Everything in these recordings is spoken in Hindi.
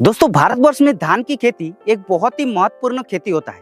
दोस्तों, भारतवर्ष में धान की खेती एक बहुत ही महत्वपूर्ण खेती होता है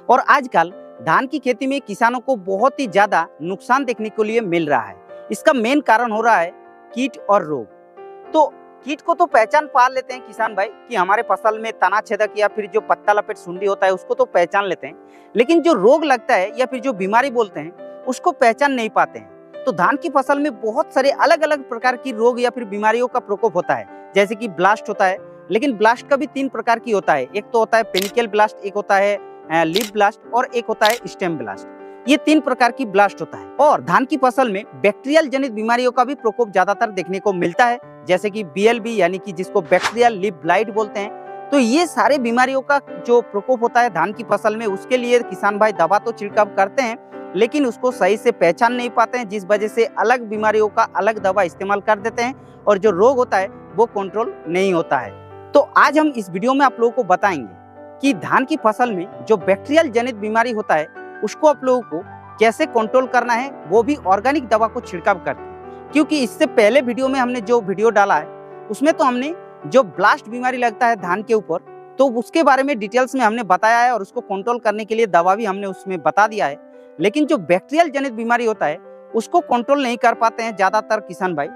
और आजकल धान की खेती में किसानों को बहुत ही ज्यादा नुकसान देखने को लिए मिल रहा है। इसका मेन कारण हो रहा है कीट और रोग। तो कीट को तो पहचान पा लेते हैं किसान भाई कि हमारे फसल में तना छेदक या फिर जो पत्ता लपेट सुंडी होता है उसको तो पहचान लेते हैं, लेकिन जो रोग लगता है या फिर जो बीमारी बोलते हैं उसको पहचान नहीं पाते हैं। तो धान की फसल में बहुत सारे अलग अलग प्रकार की रोग या फिर बीमारियों का प्रकोप होता है, जैसे कि ब्लास्ट होता है। लेकिन ब्लास्ट का भी 3 प्रकार की होता है, एक तो होता है पेनिकल ब्लास्ट, एक होता है लीफ ब्लास्ट और एक होता है स्टेम ब्लास्ट। ये 3 प्रकार की ब्लास्ट होता है। और धान की फसल में बैक्टीरियल जनित बीमारियों का भी प्रकोप ज्यादातर देखने को मिलता है, जैसे कि BLB यानी कि जिसको बैक्टीरियल लीफ ब्लाइट बोलते हैं। तो ये सारे बीमारियों का जो प्रकोप होता है धान की फसल में, उसके लिए किसान भाई दवा तो छिड़काव करते हैं, लेकिन उसको सही से पहचान नहीं पाते हैं, जिस वजह से अलग बीमारियों का अलग दवा इस्तेमाल कर देते हैं और जो रोग होता है वो कंट्रोल नहीं होता है। तो आज हम इस वीडियो में आप लोगों को बताएंगे कि धान की फसल में जो बैक्टीरियल जनित बीमारी होता है उसको आप लोगों को कैसे कंट्रोल करना है, वो भी ऑर्गेनिक दवा को छिड़काव करके। क्योंकि इससे पहले वीडियो में हमने जो वीडियो डाला है उसमें तो हमने जो ब्लास्ट बीमारी लगता है धान के ऊपर, तो उसके बारे में डिटेल्स में हमने बताया है और उसको कंट्रोल करने के लिए दवा भी हमने उसमें बता दिया है। लेकिन जो बैक्टीरियल जनित बीमारी होता है उसको कंट्रोल नहीं कर पाते हैं ज्यादातर किसान भाई,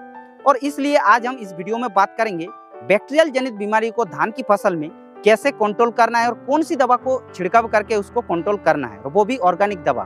और इसलिए आज हम इस वीडियो में बात करेंगे बैक्टीरियल जनित बीमारी को धान की फसल में कैसे कंट्रोल करना है और कौन सी दवा को छिड़काव करके उसको कंट्रोल करना है, वो भी ऑर्गेनिक दवा।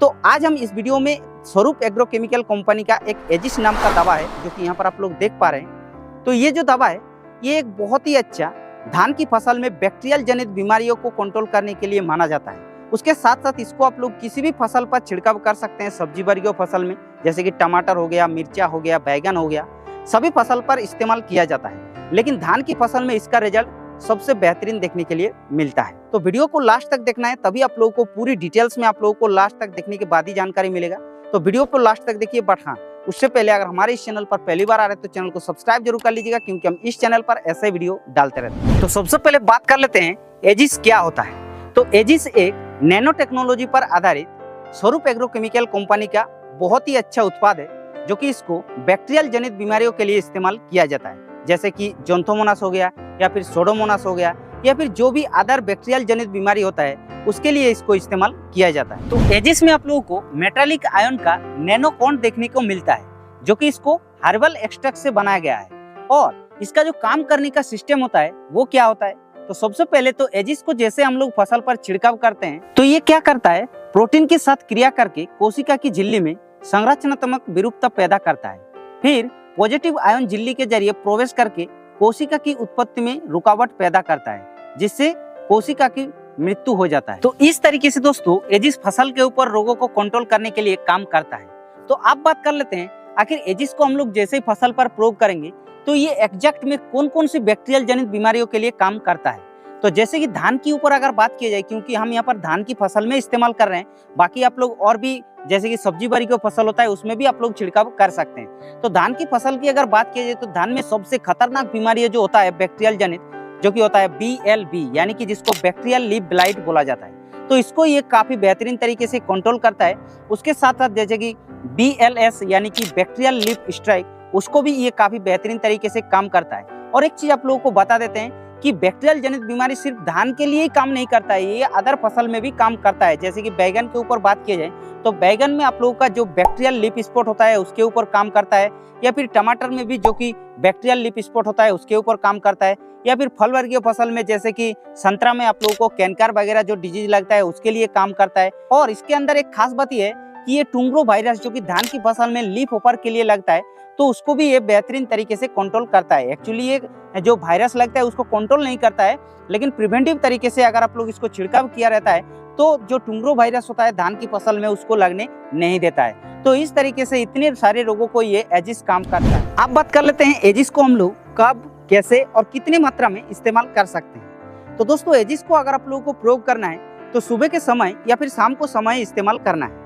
तो आज हम इस वीडियो में स्वरूप एग्रोकेमिकल कंपनी का एक एजिस नाम का दवा है, जो कि यहाँ पर आप लोग देख पा रहे हैं। तो ये जो दवा है ये एक बहुत ही अच्छा धान की फसल में बैक्टीरियल जनित बीमारियों को कंट्रोल करने के लिए माना जाता है। उसके साथ साथ इसको आप लोग किसी भी फसल पर छिड़काव कर सकते हैं, सब्जी वर्गीय फसल में, जैसे कि टमाटर हो गया, मिर्चा हो गया, बैगन हो गया, सभी फसल पर इस्तेमाल किया जाता है। लेकिन धान की फसल में इसका रिजल्ट सबसे बेहतरीन देखने के लिए मिलता है। तो वीडियो को लास्ट तक देखना है, तभी आप लोगों को पूरी डिटेल्स में आप लोगों को लास्ट तक देखने के बाद ही जानकारी मिलेगा। तो वीडियो को लास्ट तक देखिए। बट हाँ, उससे पहले अगर हमारे इस चैनल पर पहली बार आ रहे हैं तो चैनल को सब्सक्राइब जरूर कर लीजिएगा, क्योंकि हम इस चैनल पर ऐसे वीडियो डालते रहते हैं। तो सबसे पहले बात कर लेते हैं एजिस क्या होता है। तो एजिस एक नैनो टेक्नोलॉजी पर आधारित स्वरूप एग्रोकेमिकल कंपनी का बहुत ही अच्छा उत्पाद है, जो कि इसको बैक्टीरियल जनित बीमारियों के लिए इस्तेमाल किया जाता है, जैसे कि जोंथोमोनास हो गया या फिर सोडोमोनास हो गया या फिर जो भी अदर बैक्टीरियल जनित बीमारी होता है उसके लिए इसको इस्तेमाल किया जाता है। तो एजिस में आप लोगों को मेटालिक आयन का नैनोकॉन देखने को मिलता है, जो कि इसको हर्बल एक्सट्रैक्ट से बनाया गया है। और इसका जो काम करने का सिस्टम होता है वो क्या होता है, तो सबसे पहले तो एजिस को जैसे हम लोग फसल पर छिड़काव करते हैं तो ये क्या करता है, प्रोटीन के साथ क्रिया करके कोशिका की झिल्ली में संरचनात्मक विरूपता पैदा करता है। फिर पॉजिटिव आयन झिल्ली के जरिए प्रवेश करके कोशिका की उत्पत्ति में रुकावट पैदा करता है, जिससे कोशिका की मृत्यु हो जाता है। तो इस तरीके से दोस्तों एजिस फसल के ऊपर रोगों को कंट्रोल करने के लिए काम करता है। तो आप बात कर लेते हैं आखिर एजिस को हम लोग जैसे ही फसल पर प्रयोग करेंगे तो ये एग्जैक्ट में कौन कौन सी बैक्टीरियल जनित बीमारियों के लिए काम करता है। तो जैसे कि धान के ऊपर अगर बात की जाए, क्योंकि हम यहाँ पर धान की फसल में इस्तेमाल कर रहे हैं, बाकी आप लोग और भी जैसे कि सब्जी बाड़ी की फसल होता है उसमें भी आप लोग छिड़काव कर सकते हैं। तो धान की फसल की अगर बात की जाए तो धान में सबसे खतरनाक बीमारी जो होता है बैक्टीरियल जनित, जो कि होता है BLB यानी कि जिसको बैक्टीरियल लीफ ब्लाइट बोला जाता है। तो इसको ये काफी बेहतरीन तरीके से कंट्रोल करता है। उसके साथ साथ जैसे कि BLS यानी कि बैक्टीरियल लीफ स्ट्राइक, उसको भी ये काफी बेहतरीन तरीके से काम करता है। और एक चीज आप लोगों को बता देते हैं कि बैक्टीरियल जनित बीमारी सिर्फ धान के लिए ही काम नहीं करता है, ये अदर फसल में भी काम करता है। जैसे कि बैगन के ऊपर बात की जाए तो बैगन में आप लोगों का जो बैक्टीरियल लीफ स्पॉट होता है उसके ऊपर काम करता है, या फिर टमाटर में भी जो कि बैक्टीरियल लीफ स्पॉट होता है उसके ऊपर काम करता है, या फिर फल वर्गीय फसल में जैसे कि संतरा में आप लोगों को कैंकर वगैरह जो डिजीज लगता है उसके लिए काम करता है। और इसके अंदर एक खास बात यह है कि ये टुंग्रो वायरस जो कि धान की फसल में लीफ होपर के लिए लगता है, तो उसको भी ये बेहतरीन तरीके से कंट्रोल करता है। एक्चुअली ये जो वायरस लगता है उसको कंट्रोल नहीं करता है, लेकिन प्रिवेंटिव तरीके से अगर आप लोग इसको छिड़काव किया रहता है तो जो टुंग्रो वायरस होता है धान की फसल में उसको लगने नहीं देता है। तो इस तरीके से इतने सारे रोगों को ये एजिस काम करता है। अब बात कर लेते हैं एजिस को हम लोग कब, कैसे और कितने मात्रा में इस्तेमाल कर सकते हैं। तो दोस्तों एजिस को अगर आप लोगों को प्रयोग करना है तो सुबह के समय या फिर शाम को समय इस्तेमाल करना है।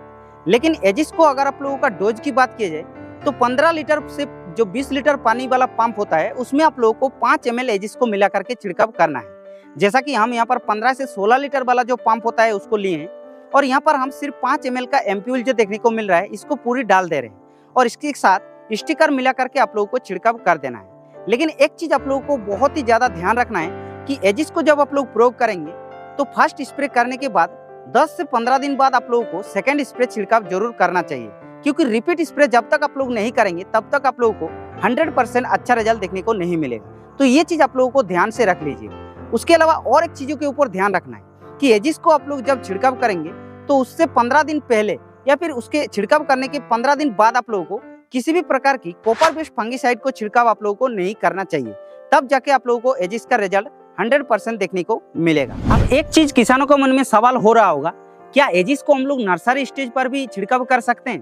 लेकिन एजिस को अगर आप लोगों का डोज की बात की जाए तो 15 लीटर से जो 20 लीटर पानी वाला पंप होता है उसमें आप लोगों को 5 ml एजिस को मिला करके छिड़काव करना है। जैसा कि हम यहाँ पर 15 से 16 लीटर वाला जो पंप होता है उसको लिए हैं, और यहाँ पर हम सिर्फ 5 ml का एम्प्यूल जो देखने को मिल रहा है इसको पूरी डाल दे रहे हैं, और इसके साथ स्टिकर मिला करके आप लोगों को छिड़काव कर देना है। लेकिन एक चीज आप लोगों को बहुत ही ज्यादा ध्यान रखना है कि एजिस को जब आप लोग प्रयोग करेंगे तो फर्स्ट स्प्रे करने के बाद 10 से 15 दिन बाद आप लोगों को सेकेंड स्प्रे छिड़काव जरूर करना चाहिए, क्योंकि रिपीट स्प्रे जब तक आप लोग नहीं करेंगे तब तक आप लोगों को 100% अच्छा रिजल्ट देखने को नहीं मिलेगा। तो ये चीज आप लोगों को ध्यान से रख लीजिए। उसके अलावा और एक चीजों के ऊपर ध्यान रखना है कि एजिस को आप लोग जब छिड़काव करेंगे तो उससे 15 दिन पहले या फिर उसके छिड़काव करने के 15 दिन बाद आप लोगों को किसी भी प्रकार की कॉपर बेस्ड फंगिसाइड को छिड़काव आप लोगों को नहीं करना चाहिए। तब जाके आप लोगों को एजिस का रिजल्ट 100% देखने को मिलेगा। अब एक चीज किसानों के मन में सवाल हो रहा होगा, क्या एजिस को हम लोग नर्सरी स्टेज पर भी छिड़काव कर सकते हैं?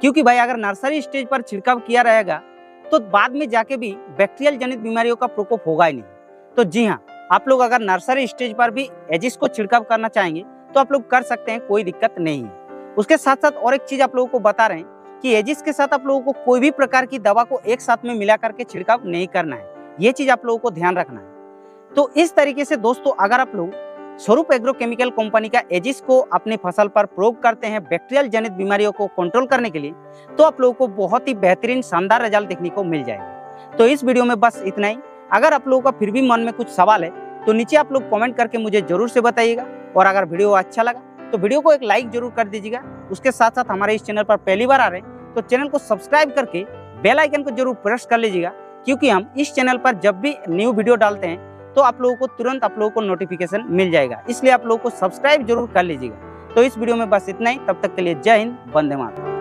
क्योंकि भाई अगर नर्सरी स्टेज पर छिड़काव किया रहेगा तो बाद में जाके भी बैक्टीरियल जनित बीमारियों का प्रकोप होगा ही नहीं। तो जी हाँ, आप लोग अगर नर्सरी स्टेज पर भी एजिस को छिड़काव करना चाहेंगे तो आप लोग कर सकते हैं, कोई दिक्कत नहीं है। उसके साथ साथ और एक चीज आप लोगों को बता रहे हैं कि एजिस के साथ आप लोगों को कोई भी प्रकार की दवा को एक साथ में मिला करके छिड़काव नहीं करना है। ये चीज आप लोगों को ध्यान रखना है। तो इस तरीके से दोस्तों, अगर आप लोग स्वरूप एग्रोकेमिकल कंपनी का एजिस को अपने फसल पर प्रयोग करते हैं बैक्टीरियल जनित बीमारियों को कंट्रोल करने के लिए, तो आप लोगों को बहुत ही बेहतरीन शानदार रिजल्ट देखने को मिल जाएगा। तो इस वीडियो में बस इतना ही। अगर आप लोगों का फिर भी मन में कुछ सवाल है तो नीचे आप लोग कमेंट करके मुझे जरूर से बताइएगा। और अगर वीडियो अच्छा लगा तो वीडियो को एक लाइक जरूर कर दीजिएगा। उसके साथ साथ हमारे इस चैनल पर पहली बार आ रहे हैं तो चैनल को सब्सक्राइब करके बेल आइकन को जरूर प्रेस कर लीजिएगा, क्योंकि हम इस चैनल पर जब भी न्यू वीडियो डालते हैं तो आप लोगों को तुरंत आप लोगों को नोटिफिकेशन मिल जाएगा। इसलिए आप लोगों को सब्सक्राइब जरूर कर लीजिएगा। तो इस वीडियो में बस इतना ही। तब तक के लिए जय हिंद, वंदे मातरम।